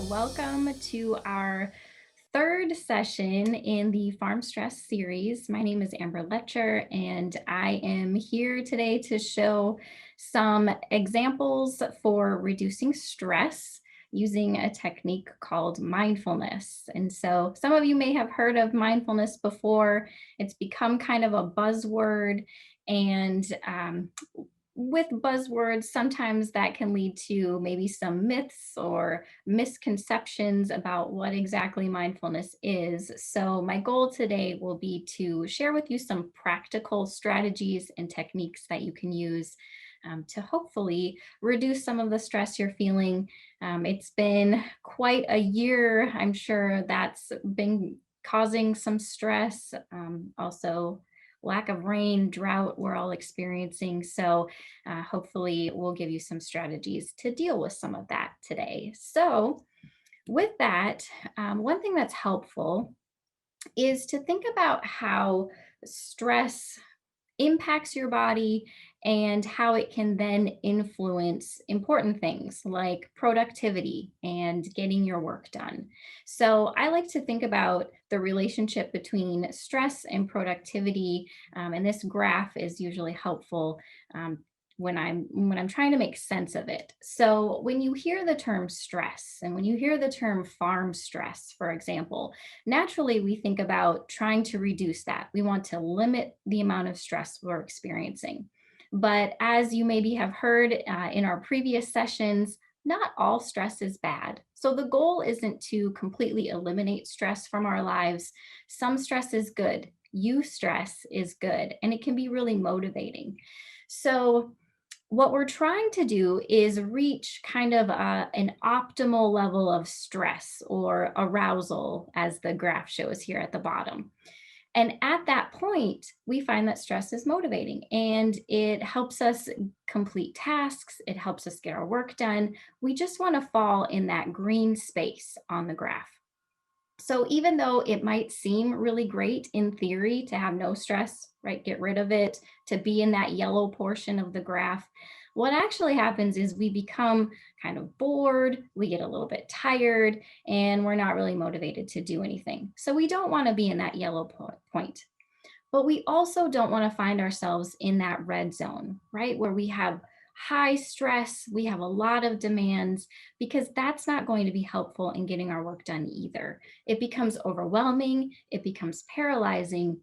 welcome to our third session in the Farm Stress series. My name is Amber Letcher, and I am here today to show some examples for reducing stress using a technique called mindfulness. And so some of you may have heard of mindfulness before. It's become kind of a buzzword, and with buzzwords, sometimes that can lead to maybe some myths or misconceptions about what exactly mindfulness is. So my goal today will be to share with you some practical strategies and techniques that you can use to hopefully reduce some of the stress you're feeling. It's been quite a year. I'm sure that's been causing some stress. Also, lack of rain, drought, we're all experiencing. So hopefully we'll give you some strategies to deal with some of that today. So with that, one thing that's helpful is to think about how stress impacts your body and how it can then influence important things like productivity and getting your work done. So I like to think about the relationship between stress and productivity, and this graph is usually helpful when I'm trying to make sense of it. So when you hear the term stress and when you hear the term farm stress, for example, naturally we think about trying to reduce that. We want to limit the amount of stress we're experiencing. But as you maybe have heard in our previous sessions, not all stress is bad. So the goal isn't to completely eliminate stress from our lives. Some stress is good. Stress is good, and it can be really motivating. So what we're trying to do is reach kind of an optimal level of stress or arousal, as the graph shows here at the bottom. And at that point, we find that stress is motivating and it helps us complete tasks. It helps us get our work done. We just want to fall in that green space on the graph. So even though it might seem really great in theory to have no stress, right, get rid of it, to be in that yellow portion of the graph, what actually happens is we become kind of bored, we get a little bit tired, and we're not really motivated to do anything. So we don't want to be in that yellow point. But we also don't want to find ourselves in that red zone, right, where we have high stress, we have a lot of demands, because that's not going to be helpful in getting our work done either. It becomes overwhelming, it becomes paralyzing.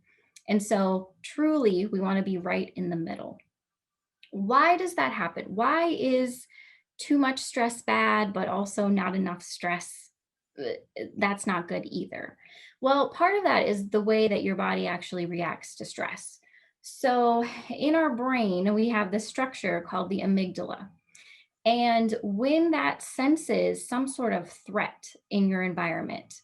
And so truly, we want to be right in the middle. Why does that happen? Why is too much stress bad, but also not enough stress? That's not good either. Well, part of that is the way that your body actually reacts to stress. So, in our brain, we have this structure called the amygdala. And when that senses some sort of threat in your environment,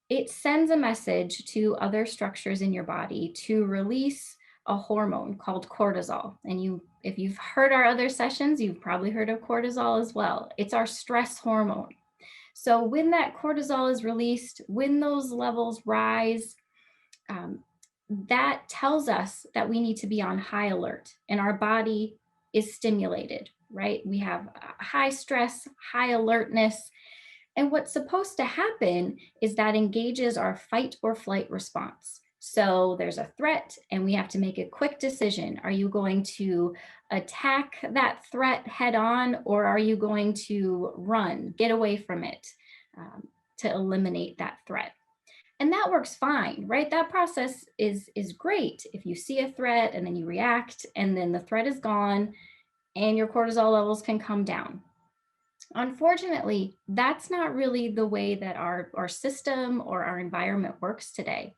it sends a message to other structures in your body to release a hormone called cortisol. And if you've heard our other sessions, you've probably heard of cortisol as well. It's our stress hormone. So when that cortisol is released, when those levels rise, um, that tells us that we need to be on high alert and our body is stimulated, right? We have high stress, high alertness. And what's supposed to happen is that engages our fight or flight response. So there's a threat and we have to make a quick decision. Are you going to attack that threat head on, or are you going to run, get away from it to eliminate that threat? And that works fine, right? That process is great if you see a threat and then you react and then the threat is gone and your cortisol levels can come down. Unfortunately, that's not really the way that our system or our environment works today.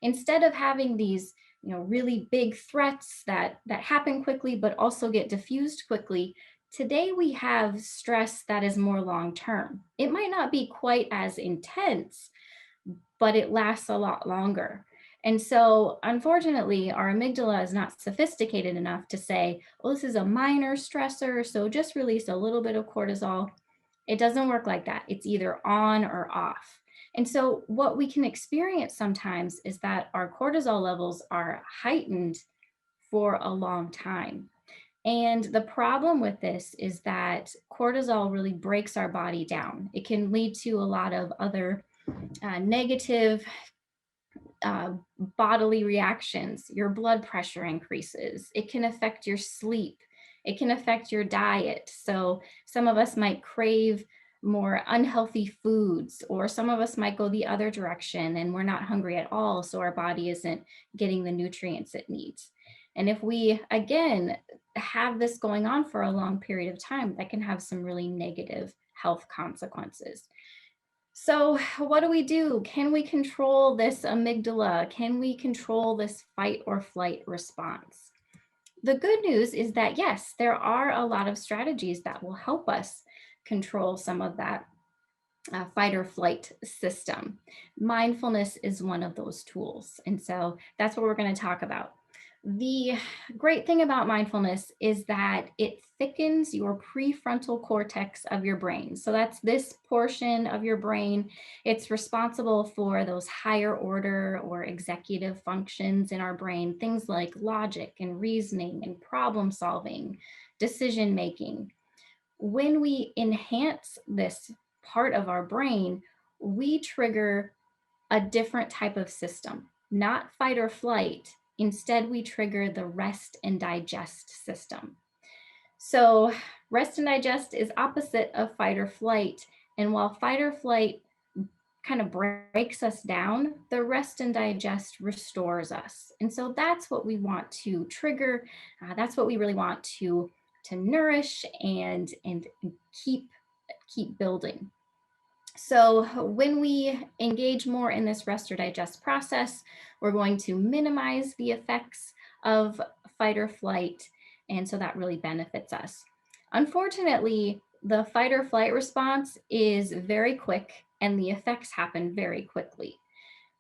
Instead of having these, really big threats that happen quickly but also get diffused quickly, today we have stress that is more long term. It might not be quite as intense, but it lasts a lot longer. And so, unfortunately, our amygdala is not sophisticated enough to say, well, this is a minor stressor, so just release a little bit of cortisol. It doesn't work like that. It's either on or off. And so, what we can experience sometimes is that our cortisol levels are heightened for a long time. And the problem with this is that cortisol really breaks our body down. It can lead to a lot of other negative uh, bodily reactions. Your blood pressure increases. It can affect your sleep. It can affect your diet. So some of us might crave more unhealthy foods, or some of us might go the other direction and we're not hungry at all. So our body isn't getting the nutrients it needs. And if we, again, have this going on for a long period of time, that can have some really negative health consequences. So what do we do? Can we control this amygdala? Can we control this fight or flight response? The good news is that yes, there are a lot of strategies that will help us control some of that fight or flight system. Mindfulness is one of those tools. And so that's what we're going to talk about. The great thing about mindfulness is that it thickens your prefrontal cortex of your brain. So that's this portion of your brain. It's responsible for those higher order or executive functions in our brain, things like logic and reasoning and problem solving, decision making. When we enhance this part of our brain, we trigger a different type of system, not fight or flight. Instead, we trigger the rest and digest system. So, rest and digest is opposite of fight or flight. And while fight or flight kind of breaks us down, the rest and digest restores us. And so that's what we want to trigger. That's what we really want to nourish and keep building. So when we engage more in this rest or digest process, we're going to minimize the effects of fight or flight. And so that really benefits us. Unfortunately, the fight or flight response is very quick and the effects happen very quickly.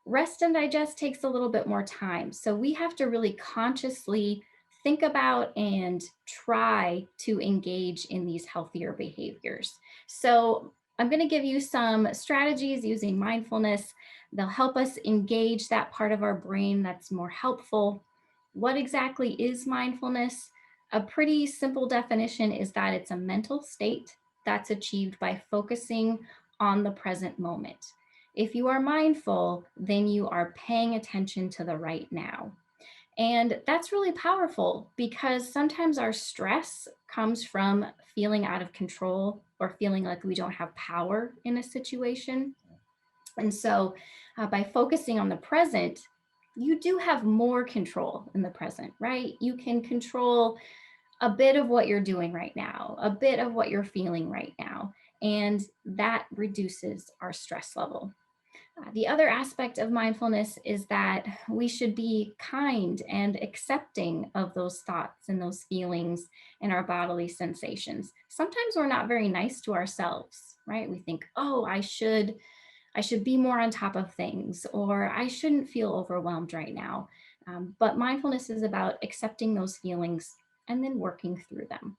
Rest and digest takes a little bit more time. So we have to really consciously think about and try to engage in these healthier behaviors. So I'm going to give you some strategies using mindfulness. They'll help us engage that part of our brain that's more helpful. What exactly is mindfulness? A pretty simple definition is that it's a mental state that's achieved by focusing on the present moment. If you are mindful, then you are paying attention to the right now. And that's really powerful because sometimes our stress comes from feeling out of control or feeling like we don't have power in a situation. And so by focusing on the present, you do have more control in the present, right? You can control a bit of what you're doing right now, a bit of what you're feeling right now, and that reduces our stress level. The other aspect of mindfulness is that we should be kind and accepting of those thoughts and those feelings and our bodily sensations. Sometimes we're not very nice to ourselves, right? We think, oh, I should be more on top of things, or I shouldn't feel overwhelmed right now. But mindfulness is about accepting those feelings and then working through them.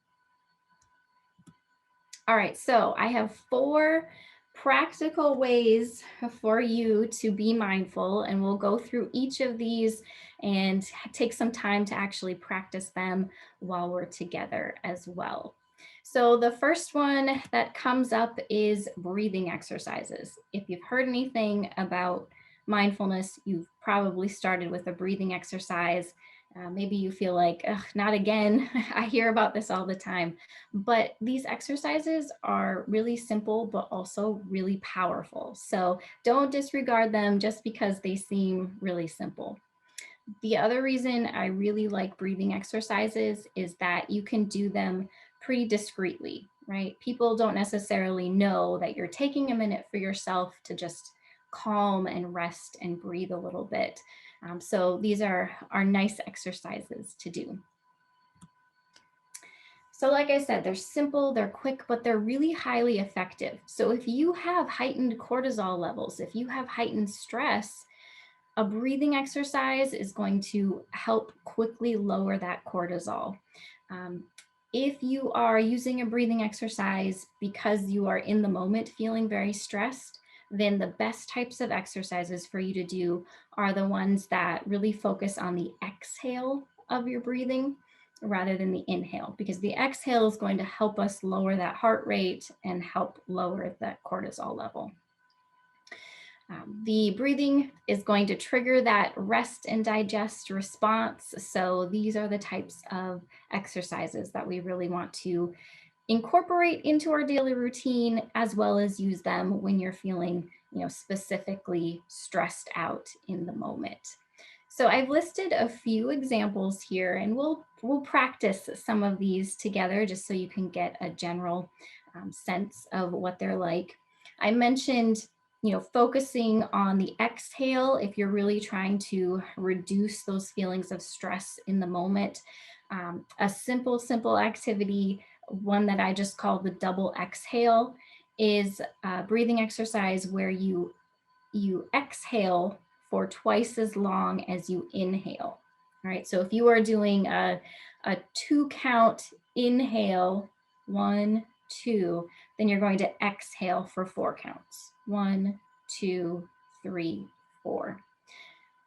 All right, so I have 4 practical ways for you to be mindful, and we'll go through each of these and take some time to actually practice them while we're together as well. So the first one that comes up is breathing exercises. If you've heard anything about mindfulness, you've probably started with a breathing exercise. Maybe you feel like, not again. I hear about this all the time. But these exercises are really simple, but also really powerful. So don't disregard them just because they seem really simple. The other reason I really like breathing exercises is that you can do them pretty discreetly, right? People don't necessarily know that you're taking a minute for yourself to just calm and rest and breathe a little bit. So these are nice exercises to do. So like I said, they're simple, they're quick, but they're really highly effective. So if you have heightened cortisol levels, if you have heightened stress, a breathing exercise is going to help quickly lower that cortisol. Um, if you are using a breathing exercise because you are in the moment feeling very stressed, then the best types of exercises for you to do are the ones that really focus on the exhale of your breathing. rather than the inhale, because the exhale is going to help us lower that heart rate and help lower that cortisol level. The breathing is going to trigger that rest and digest response. So these are the types of exercises that we really want to incorporate into our daily routine, as well as use them when you're feeling, specifically stressed out in the moment. So I've listed a few examples here, and we'll practice some of these together just so you can get a general sense of what they're like. I mentioned, focusing on the exhale if you're really trying to reduce those feelings of stress in the moment. A simple activity, one that I just call the double exhale, is a breathing exercise where you exhale for twice as long as you inhale. All right, so if you are doing a 2-count inhale, 1, 2, then you're going to exhale for 4 counts. 1, 2, 3, 4.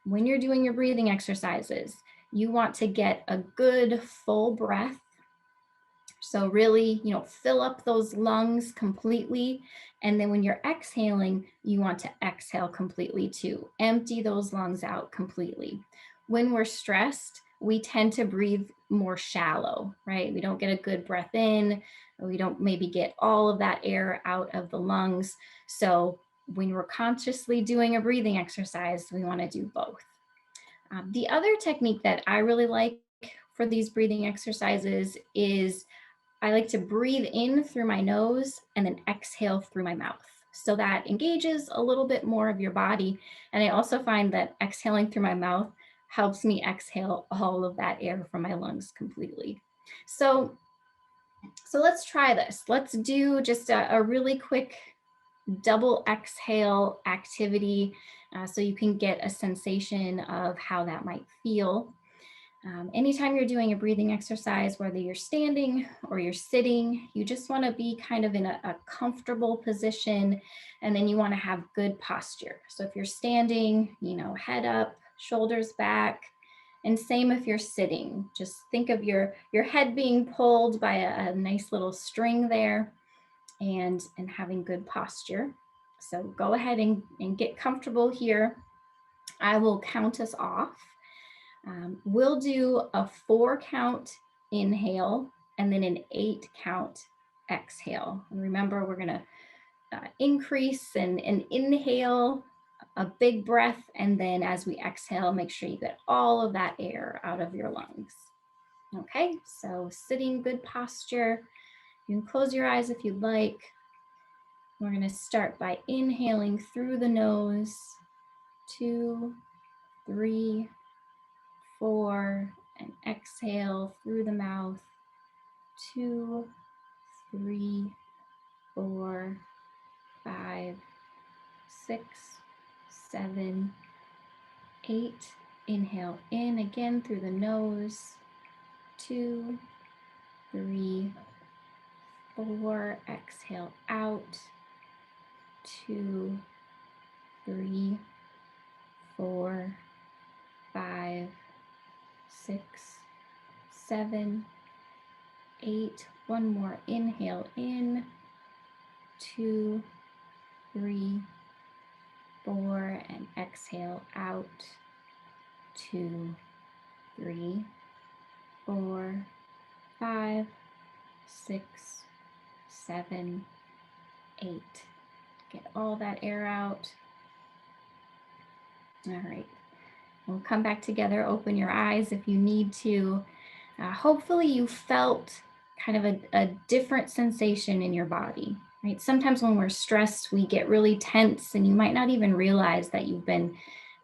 When you're doing your breathing exercises, you want to get a good full breath. So really, fill up those lungs completely. And then when you're exhaling, you want to exhale completely too. Empty those lungs out completely. When we're stressed, we tend to breathe more shallow, right? We don't get a good breath in. We don't maybe get all of that air out of the lungs. So when we're consciously doing a breathing exercise, we want to do both. The other technique that I really like for these breathing exercises is I like to breathe in through my nose and then exhale through my mouth. So that engages a little bit more of your body. And I also find that exhaling through my mouth helps me exhale all of that air from my lungs completely. So let's try this. Let's do just a really quick double exhale activity so you can get a sensation of how that might feel. Anytime you're doing a breathing exercise, whether you're standing or you're sitting, you just want to be kind of in a comfortable position, and then you want to have good posture. So if you're standing, head up, shoulders back, and same if you're sitting. Just think of your head being pulled by a nice little string there, and having good posture. So go ahead and get comfortable here. I will count us off. We'll do a 4-count inhale and then an 8-count exhale. And remember, we're going to increase and inhale a big breath. And then as we exhale, make sure you get all of that air out of your lungs. Okay, so sitting, good posture. You can close your eyes if you'd like. We're going to start by inhaling through the nose, 2, 3, 4, and exhale through the mouth, 2, 3, 4, 5, 6, 7, 8. Inhale in again through the nose, 2, 3, 4. Exhale out, 2, 3, 4, 5, 6, 7, 8. One more inhale in, 2, 3, 4, and exhale out, 2, 3, 4, 5, 6, 7, 8. Get all that air out. All right. We'll come back together. Open your eyes if you need to. Hopefully you felt kind of a different sensation in your body, right? Sometimes when we're stressed, we get really tense, and you might not even realize that you've been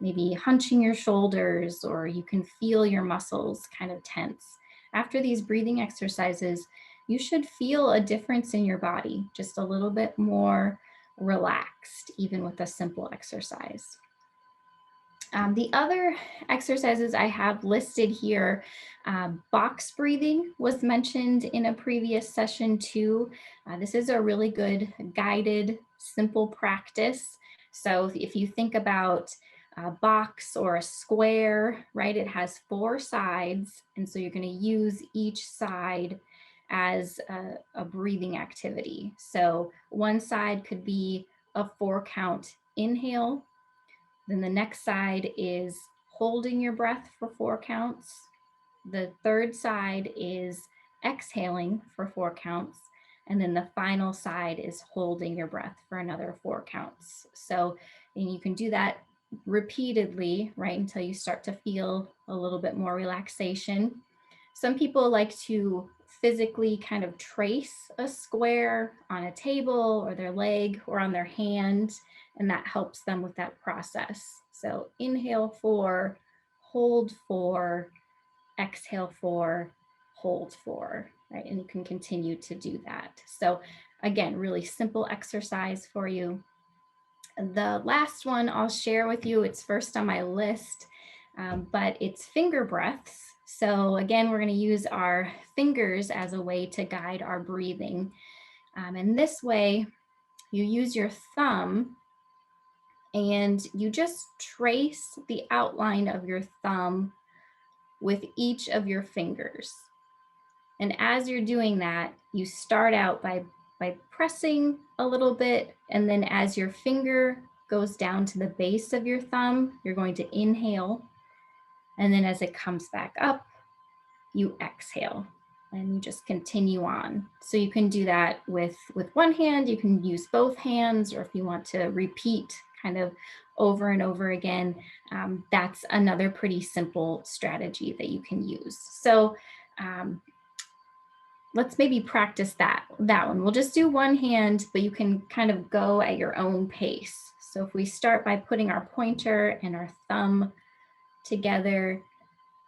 maybe hunching your shoulders, or you can feel your muscles kind of tense. After these breathing exercises, you should feel a difference in your body, just a little bit more relaxed, even with a simple exercise. The other exercises I have listed here, box breathing was mentioned in a previous session too. This is a really good guided, simple practice. So if you think about a box or a square, right? It has 4 sides. And so you're going to use each side as a breathing activity. So one side could be a 4 count inhale. Then the next side is holding your breath for 4 counts. The third side is exhaling for 4 counts. And then the final side is holding your breath for another 4 counts. So, and you can do that repeatedly, right, until you start to feel a little bit more relaxation. Some people like to physically kind of trace a square on a table or their leg or on their hand, and that helps them with that process. So inhale 4, hold 4, exhale 4, hold 4, right? And you can continue to do that. So again, really simple exercise for you. The last one I'll share with you, it's first on my list, but it's finger breaths. So again, we're going to use our fingers as a way to guide our breathing. And this way, you use your thumb and you just trace the outline of your thumb with each of your fingers. And as you're doing that, you start out by pressing a little bit. And then as your finger goes down to the base of your thumb, you're going to inhale. And then as it comes back up, you exhale and you just continue on. So you can do that with one hand, you can use both hands, or if you want to repeat kind of over and over again, that's another pretty simple strategy that you can use. So let's maybe practice that one. We'll just do one hand, but you can kind of go at your own pace. So if we start by putting our pointer and our thumb together,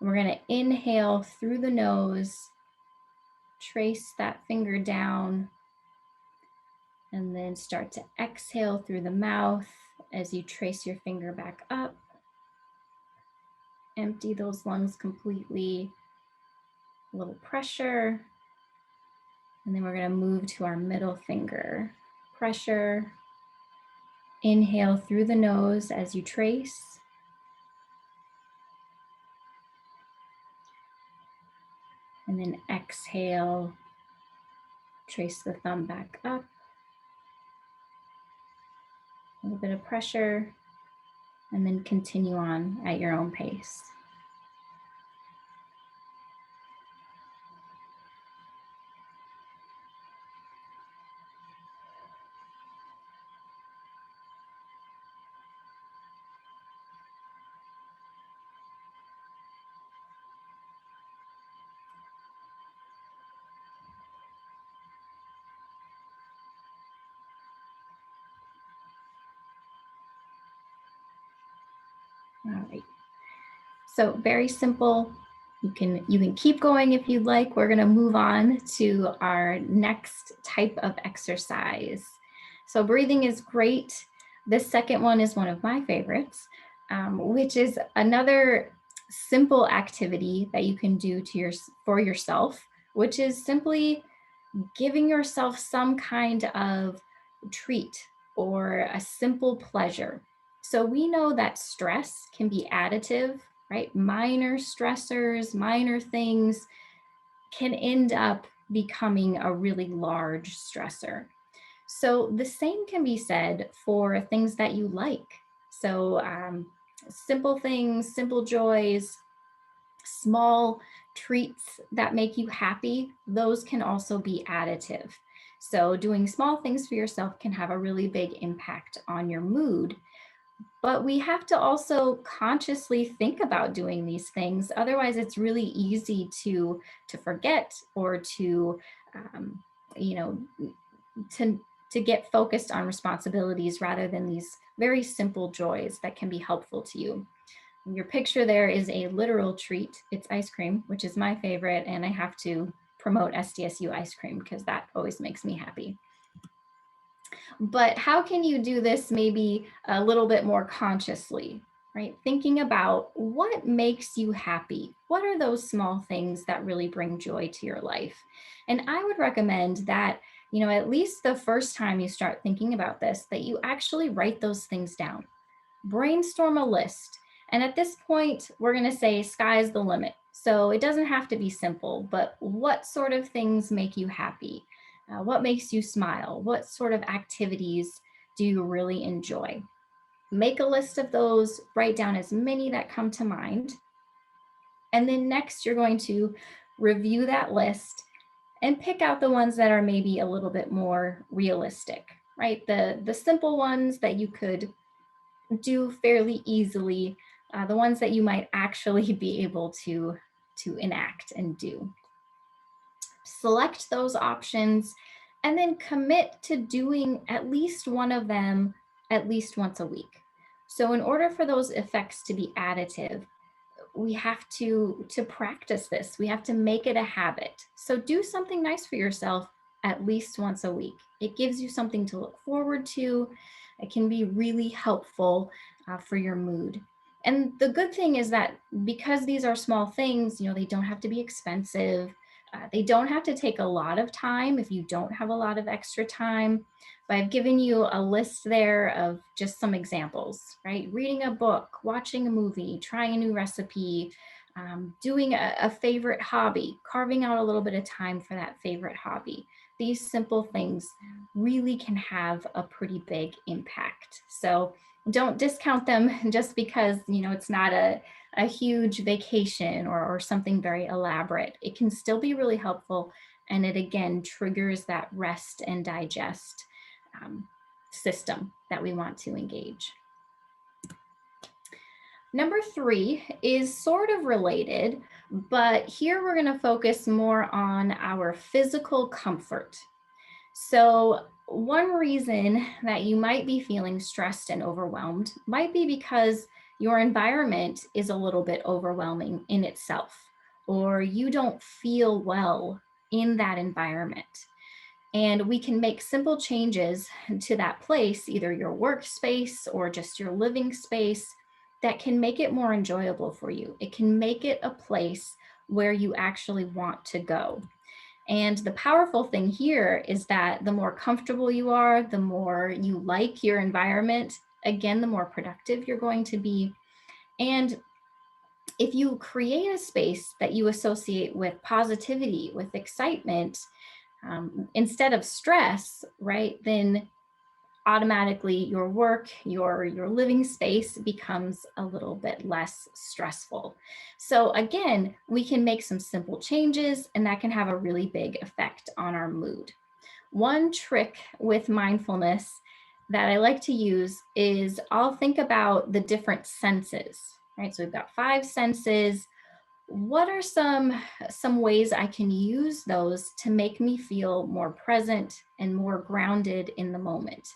we're going to inhale through the nose, trace that finger down, and then start to exhale through the mouth as you trace your finger back up. Empty those lungs completely. A little pressure. And then we're going to move to our middle finger. Pressure. Inhale through the nose as you trace. And then exhale. Trace the thumb back up. A little bit of pressure. And then continue on at your own pace. All right. So very simple. You can keep going if you'd like. We're going to move on to our next type of exercise. So breathing is great. This second one is one of my favorites, which is another simple activity that you can do for yourself, which is simply giving yourself some kind of treat or a simple pleasure. So we know that stress can be additive, right? Minor stressors, minor things can end up becoming a really large stressor. So the same can be said for things that you like. So simple things, simple joys, small treats that make you happy, those can also be additive. So doing small things for yourself can have a really big impact on your mood. But we have to also consciously think about doing these things. Otherwise, it's really easy to forget or to, you know, to get focused on responsibilities rather than these very simple joys that can be helpful to you. Your picture there is a literal treat. It's ice cream, which is my favorite, and I have to promote SDSU ice cream because that always makes me happy. But how can you do this maybe a little bit more consciously, right? Thinking about what makes you happy. What are those small things that really bring joy to your life? And I would recommend that, you know, at least the first time you start thinking about this, that you actually write those things down. brainstorm a list. And at this point, we're going to say sky's the limit. So it doesn't have to be simple, but what sort of things make you happy? What makes you smile? What sort of activities do you really enjoy? Make a list of those, write down as many that come to mind. And then next, you're going to review that list and pick out the ones that are maybe a little bit more realistic, right? The simple ones that you could do fairly easily, the ones that you might actually be able to enact and do. Select those options and then commit to doing at least one of them at least once a week. So in order for those effects to be additive, we have to practice this. We have to make it a habit. So do something nice for yourself at least once a week. It gives you something to look forward to. It can be really helpful for your mood. And the good thing is that because these are small things, they don't have to be expensive. They don't have to take a lot of time if you don't have a lot of extra time. But I've given you a list there of just some examples, right? Reading a book, watching a movie, trying a new recipe, doing a favorite hobby, carving out a little bit of time for that favorite hobby. These simple things really can have a pretty big impact. So don't discount them just because, it's not a huge vacation or something very elaborate. It can still be really helpful. And it again triggers that rest and digest system that we want to engage. Number 3 is sort of related, but here we're going to focus more on our physical comfort. So one reason that you might be feeling stressed and overwhelmed might be because your environment is a little bit overwhelming in itself, or you don't feel well in that environment. And we can make simple changes to that place, either your workspace or just your living space, that can make it more enjoyable for you. It can make it a place where you actually want to go. And the powerful thing here is that the more comfortable you are, the more you like your environment, again, the more productive you're going to be. And if you create a space that you associate with positivity, with excitement, instead of stress, right, then automatically your work, your living space becomes a little bit less stressful. So again, we can make some simple changes and that can have a really big effect on our mood. One trick with mindfulness that I like to use is I'll think about the different senses, right? So we've got 5 senses. What are some ways I can use those to make me feel more present and more grounded in the moment?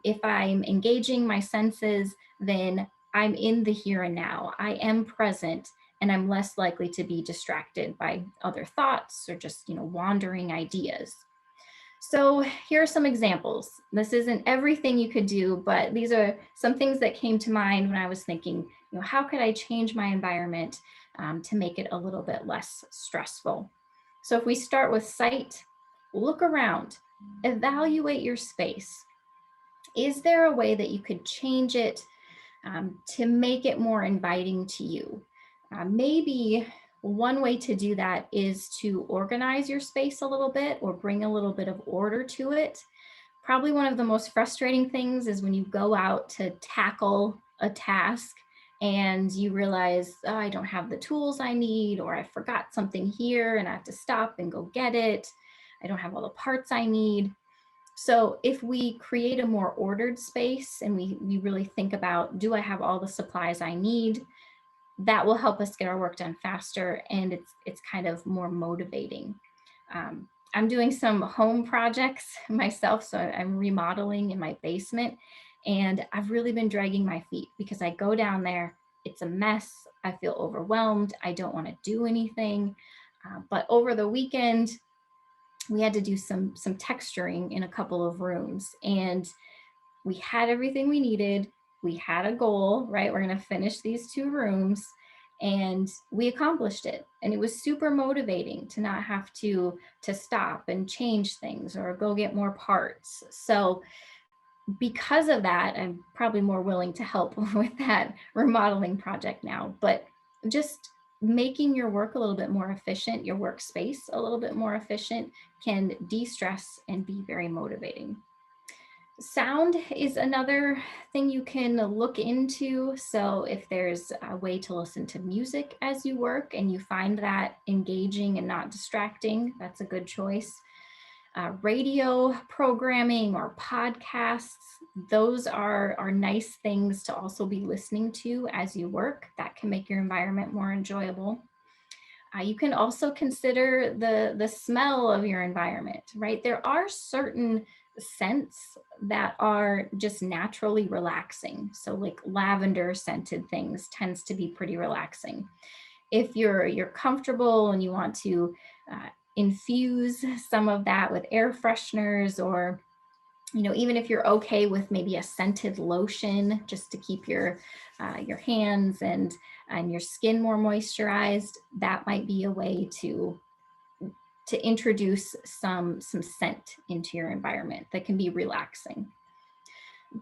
If I'm engaging my senses, then I'm in the here and now. I am present and I'm less likely to be distracted by other thoughts or just, wandering ideas. So here are some examples. This isn't everything you could do, but these are some things that came to mind when I was thinking, how could I change my environment to make it a little bit less stressful? So if we start with sight, look around, evaluate your space. Is there a way that you could change it to make it more inviting to you? Maybe one way to do that is to organize your space a little bit or bring a little bit of order to it. Probably one of the most frustrating things is when you go out to tackle a task and you realize, oh, I don't have the tools I need, or I forgot something here and I have to stop and go get it. I don't have all the parts I need. So if we create a more ordered space and we really think about, do I have all the supplies I need? That will help us get our work done faster, and it's kind of more motivating. I'm doing some home projects myself, so I'm remodeling in my basement, and I've really been dragging my feet because I go down there, it's a mess, I feel overwhelmed, I don't want to do anything. But over the weekend, we had to do some texturing in a couple of rooms, and we had everything we needed. We had a goal, right? We're going to finish these 2 rooms, and we accomplished it. And it was super motivating to not have to stop and change things or go get more parts. So because of that, I'm probably more willing to help with that remodeling project now, but just making your work a little bit more efficient, your workspace a little bit more efficient, can de-stress and be very motivating. Sound is another thing you can look into. So if there's a way to listen to music as you work and you find that engaging and not distracting, that's a good choice. Radio programming or podcasts, those are nice things to also be listening to as you work. That can make your environment more enjoyable. You can also consider the smell of your environment, right? There are certain scents that are just naturally relaxing. So like lavender scented things tends to be pretty relaxing. If you're comfortable and you want to infuse some of that with air fresheners, or even if you're okay with maybe a scented lotion just to keep your hands and your skin more moisturized, that might be a way to introduce some scent into your environment that can be relaxing.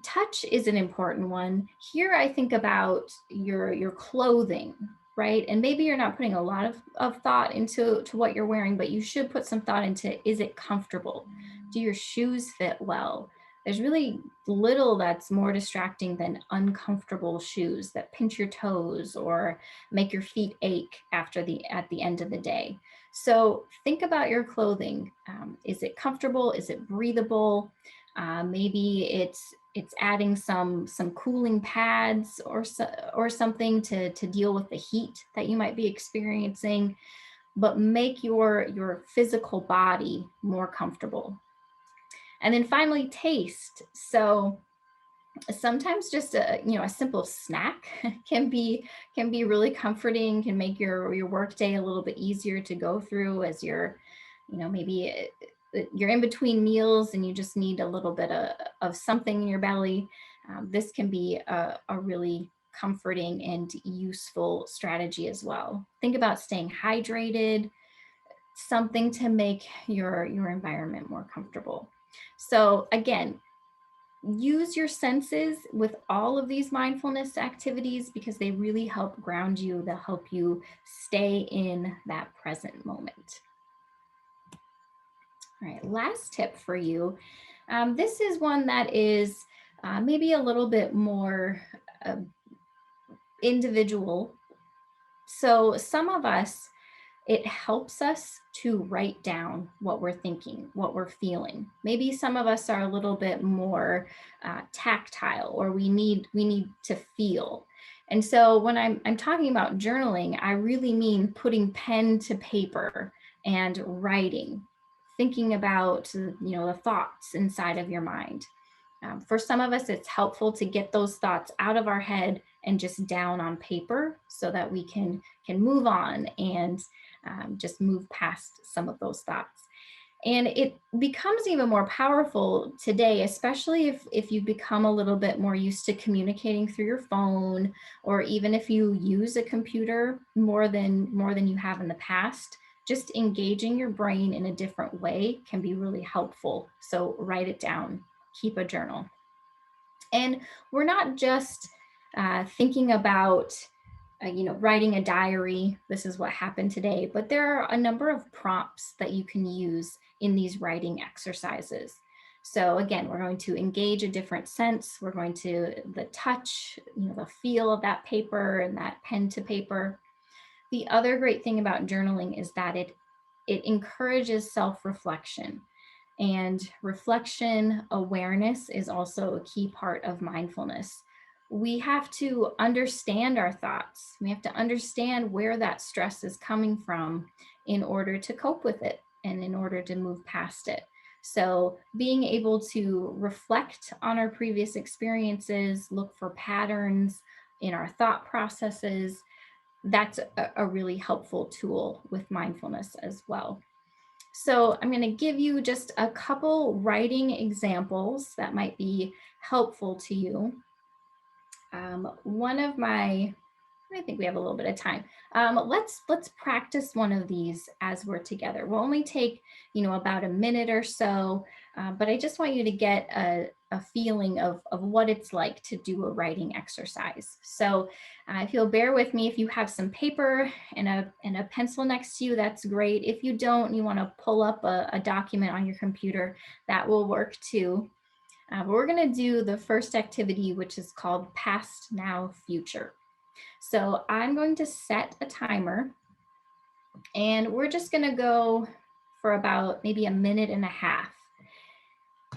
Touch is an important one. Here I think about your clothing, right? And maybe you're not putting a lot of thought into what you're wearing, but you should put some thought into, is it comfortable? Do your shoes fit well? There's really little that's more distracting than uncomfortable shoes that pinch your toes or make your feet ache at the end of the day. So think about your clothing. Is it comfortable? Is it breathable? Maybe it's adding some cooling pads or something to deal with the heat that you might be experiencing, but make your physical body more comfortable. And then finally, taste. So sometimes just a simple snack can be really comforting, can make your work day a little bit easier to go through as you're maybe you're in between meals and you just need a little bit of something in your belly. This can be a really comforting and useful strategy as well. Think about staying hydrated, something to make your environment more comfortable. So again, use your senses with all of these mindfulness activities because they really help ground you. They'll help you stay in that present moment. All right, last tip for you. This is one that is maybe a little bit more individual. So some of us, it helps us to write down what we're thinking, what we're feeling. Maybe some of us are a little bit more tactile, or we need to feel. And so when I'm talking about journaling, I really mean putting pen to paper and writing, thinking about the thoughts inside of your mind. For some of us, it's helpful to get those thoughts out of our head and just down on paper so that we can move on and just move past some of those thoughts. And it becomes even more powerful today, especially if you become a little bit more used to communicating through your phone, or even if you use a computer more than you have in the past. Just engaging your brain in a different way can be really helpful. So write it down, keep a journal. And we're not just thinking about writing a diary, this is what happened today, but there are a number of prompts that you can use in these writing exercises. So again, we're going to engage a different sense. We're going to the touch, the feel of that paper and that pen to paper. The other great thing about journaling is that it encourages self-reflection. And reflection awareness is also a key part of mindfulness. We have to understand our thoughts. We have to understand where that stress is coming from in order to cope with it and in order to move past it. So being able to reflect on our previous experiences, look for patterns in our thought processes, that's a really helpful tool with mindfulness as well. So I'm going to give you just a couple writing examples that might be helpful to you. I think we have a little bit of time. Let's practice one of these as we're together. We'll only take, about a minute or so, but I just want you to get a feeling of what it's like to do a writing exercise. So if you'll bear with me, if you have some paper and a pencil next to you, that's great. If you don't, you want to pull up a document on your computer, that will work too. But we're going to do the first activity, which is called Past, Now, Future. So I'm going to set a timer, and we're just going to go for about maybe a minute and a half.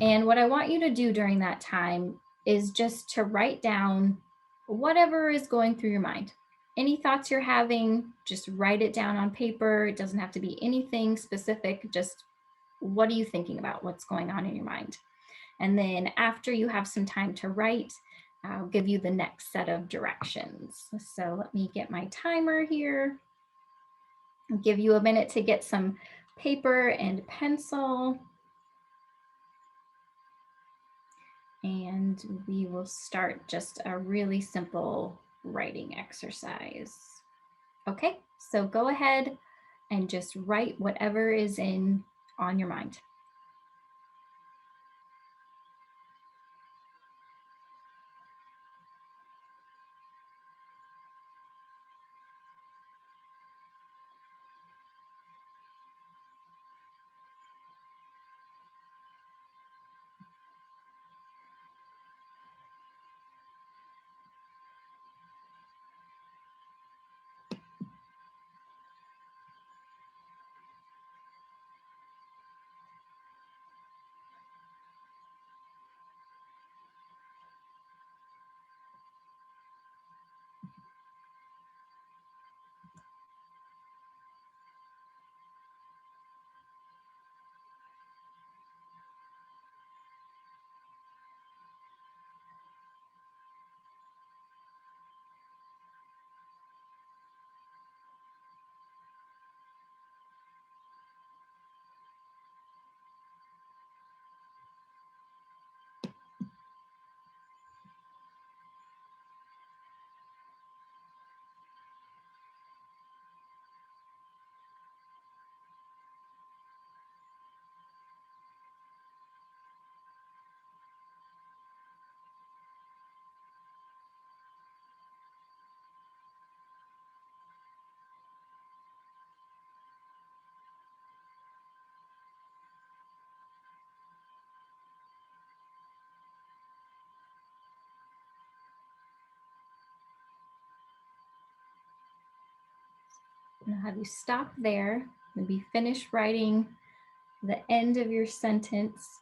And what I want you to do during that time is just to write down whatever is going through your mind. Any thoughts you're having, just write it down on paper. It doesn't have to be anything specific, just what are you thinking about? What's going on in your mind? And then after you have some time to write, I'll give you the next set of directions. So let me get my timer here. I'll give you a minute to get some paper and pencil. And we will start just a really simple writing exercise. Okay, so go ahead and just write whatever is on your mind. And I'll have you stop there, maybe finish writing the end of your sentence.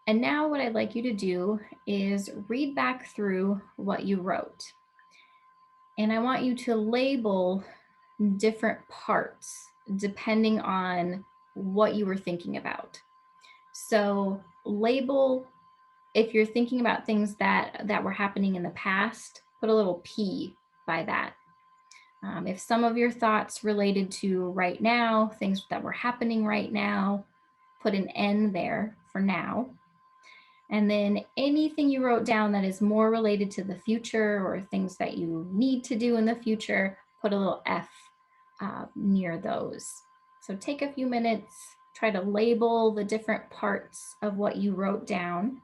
And now what I'd like you to do is read back through what you wrote. And I want you to label different parts depending on what you were thinking about. So label, if you're thinking about things that were happening in the past, put a little P by that. If some of your thoughts related to right now, things that were happening right now, put an N there for now. And then anything you wrote down that is more related to the future or things that you need to do in the future, put a little F near those. So take a few minutes, try to label the different parts of what you wrote down.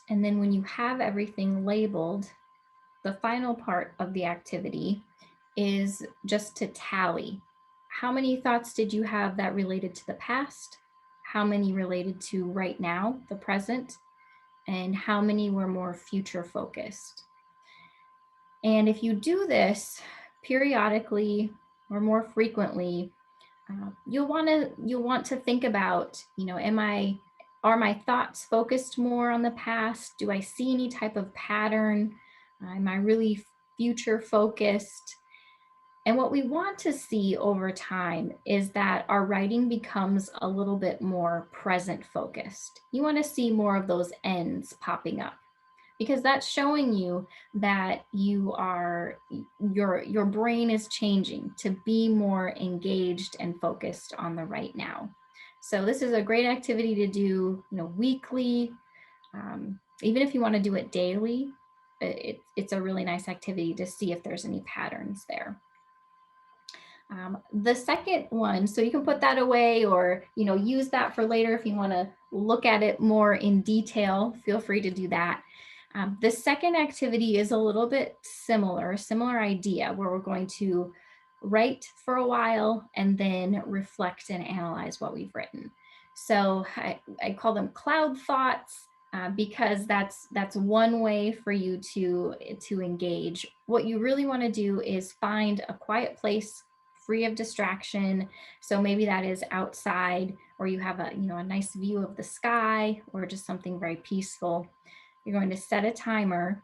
And then when you have everything labeled, the final part of the activity is just to tally. How many thoughts did you have that related to the past? How many related to right now, the present? And how many were more future focused? And if you do this periodically or more frequently, you'll want to think about, are my thoughts focused more on the past? Do I see any type of pattern? Am I really future focused? And what we want to see over time is that our writing becomes a little bit more present focused. You want to see more of those ends popping up, because that's showing you that your brain is changing to be more engaged and focused on the right now. So this is a great activity to do, weekly, even if you want to do it daily. it's a really nice activity to see if there's any patterns there. The second one, so you can put that away or, use that for later if you want to look at it more in detail, feel free to do that. The second activity is a little bit similar idea, where we're going to write for a while and then reflect and analyze what we've written. So I call them cloud thoughts. Because that's one way for you to engage. What you really want to do is find a quiet place free of distraction. So maybe that is outside, or you have a nice view of the sky, or just something very peaceful. You're going to set a timer,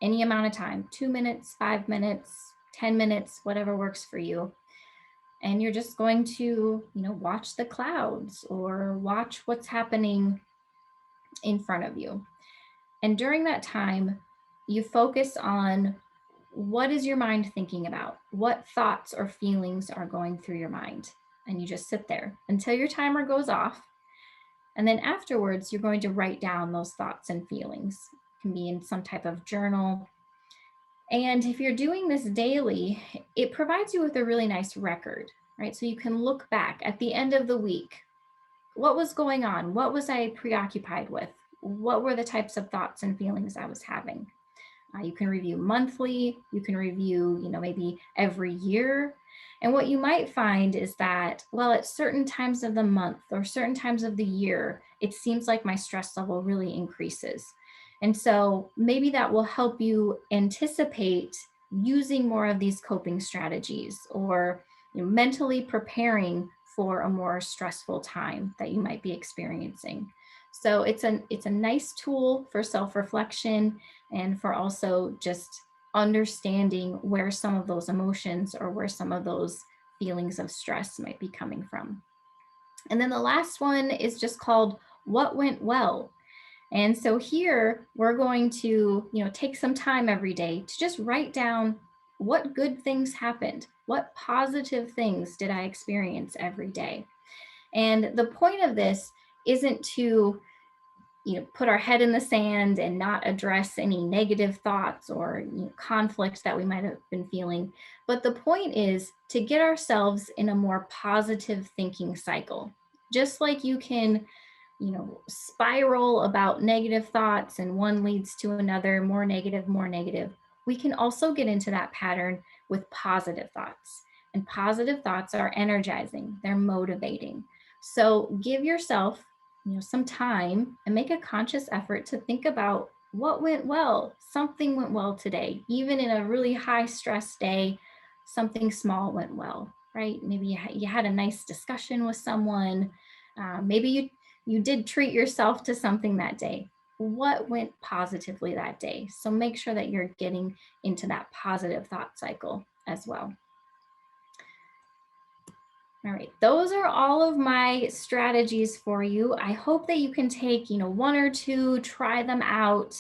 any amount of time, 2 minutes, 5 minutes, 10 minutes, whatever works for you. And you're just going to, watch the clouds or watch what's happening in front of you. And during that time, you focus on what is your mind thinking about? What thoughts or feelings are going through your mind? And you just sit there until your timer goes off. And then afterwards, you're going to write down those thoughts and feelings. It can be in some type of journal. And if you're doing this daily, it provides you with a really nice record, right? So you can look back at the end of the week. What was going on? What was I preoccupied with? What were the types of thoughts and feelings I was having? You can review monthly, you can review, maybe every year. And what you might find is that, well, at certain times of the month or certain times of the year, it seems like my stress level really increases. And so maybe that will help you anticipate using more of these coping strategies, or mentally preparing for a more stressful time that you might be experiencing. So it's a nice tool for self-reflection and for also just understanding where some of those emotions or where some of those feelings of stress might be coming from. And then the last one is just called What Went Well. And so here we're going to, take some time every day to just write down what good things happened, what positive things did I experience every day. And the point of this isn't to put our head in the sand and not address any negative thoughts or conflicts that we might have been feeling. But the point is to get ourselves in a more positive thinking cycle. Just like you can, spiral about negative thoughts and one leads to another, more negative, we can also get into that pattern with positive thoughts. And positive thoughts are energizing, they're motivating. So give yourself some time and make a conscious effort to think about what went well. Something went well today. Even in a really high stress day, something small went well, right? Maybe you had a nice discussion with someone. Maybe you did treat yourself to something that day. What went positively that day? So make sure that you're getting into that positive thought cycle as well. All right, those are all of my strategies for you. I hope that you can take, one or two, try them out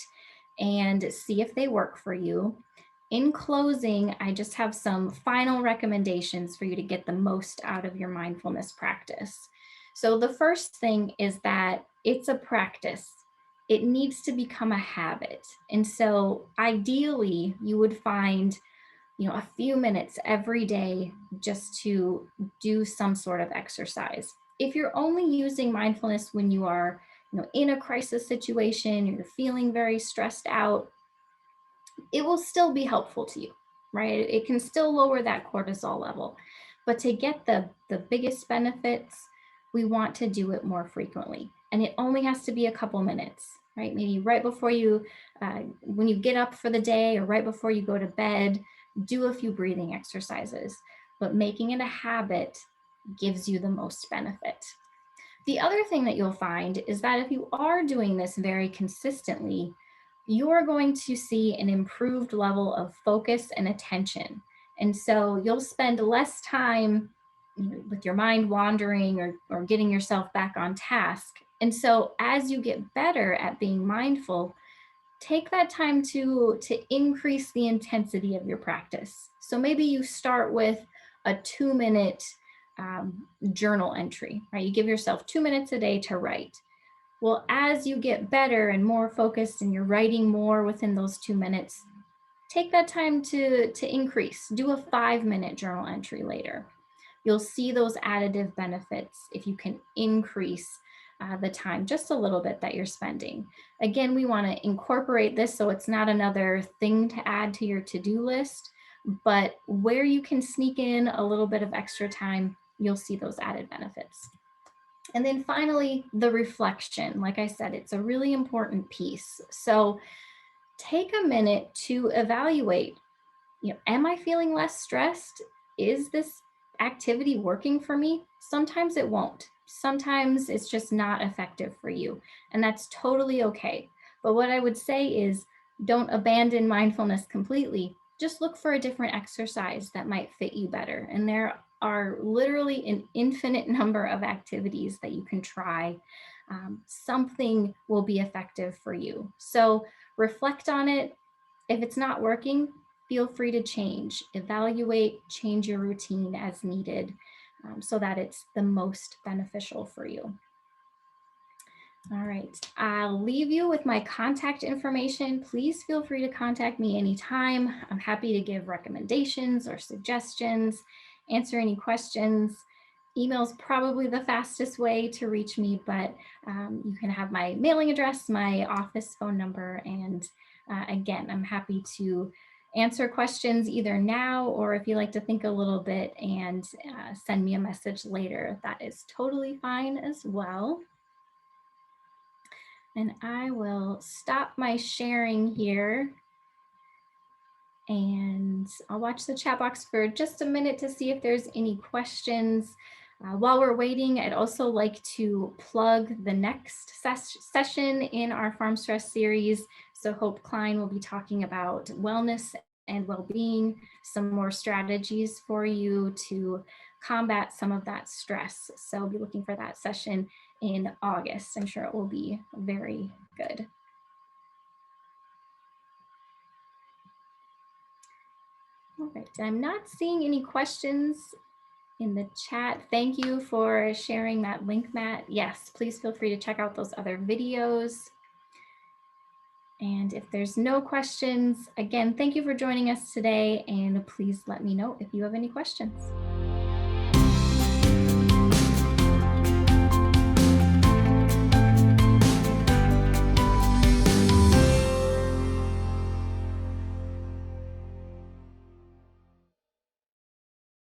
and see if they work for you. In closing, I just have some final recommendations for you to get the most out of your mindfulness practice. So the first thing is that it's a practice. It needs to become a habit. And so ideally, you would find a few minutes every day just to do some sort of exercise. If you're only using mindfulness when you are, in a crisis situation, you're feeling very stressed out, it will still be helpful to you, right? It can still lower that cortisol level. But to get the biggest benefits, we want to do it more frequently. And it only has to be a couple minutes, right? Maybe right before you, when you get up for the day or right before you go to bed, do a few breathing exercises. But making it a habit gives you the most benefit. The other thing that you'll find is that if you are doing this very consistently, you're going to see an improved level of focus and attention. And so you'll spend less time with your mind wandering or getting yourself back on task. And so as you get better at being mindful, take that time to increase the intensity of your practice. So maybe you start with a 2-minute journal entry, right? You give yourself 2 minutes a day to write. Well, as you get better and more focused and you're writing more within those 2 minutes, take that time to increase. Do a 5-minute journal entry later. You'll see those additive benefits if you can increase the time just a little bit that you're spending. Again, we want to incorporate this so it's not another thing to add to your to-do list, but where you can sneak in a little bit of extra time, you'll see those added benefits. And then finally, the reflection. Like I said, it's a really important piece. So take a minute to evaluate, am I feeling less stressed? Is this activity working for me? Sometimes it won't. Sometimes it's just not effective for you, and that's totally okay. But what I would say is don't abandon mindfulness completely. Just look for a different exercise that might fit you better. And there are literally an infinite number of activities that you can try. Something will be effective for you. So reflect on it. If it's not working, feel free to change, evaluate, change your routine as needed so that it's the most beneficial for you. All right, I'll leave you with my contact information. Please feel free to contact me anytime. I'm happy to give recommendations or suggestions, answer any questions. Email's probably the fastest way to reach me, but you can have my mailing address, my office phone number, and again, I'm happy to answer questions either now or if you like to think a little bit and send me a message later, that is totally fine as well. And I will stop my sharing here and I'll watch the chat box for just a minute to see if there's any questions. While we're waiting, I'd also like to plug the next session in our Farm Stress series. So Hope Klein will be talking about wellness and well-being, some more strategies for you to combat some of that stress. So I'll be looking for that session in August. I'm sure it will be very good. All right, I'm not seeing any questions in the chat. Thank you for sharing that link, Matt. Yes, please feel free to check out those other videos. And if there's no questions, again, thank you for joining us today, and please let me know if you have any questions.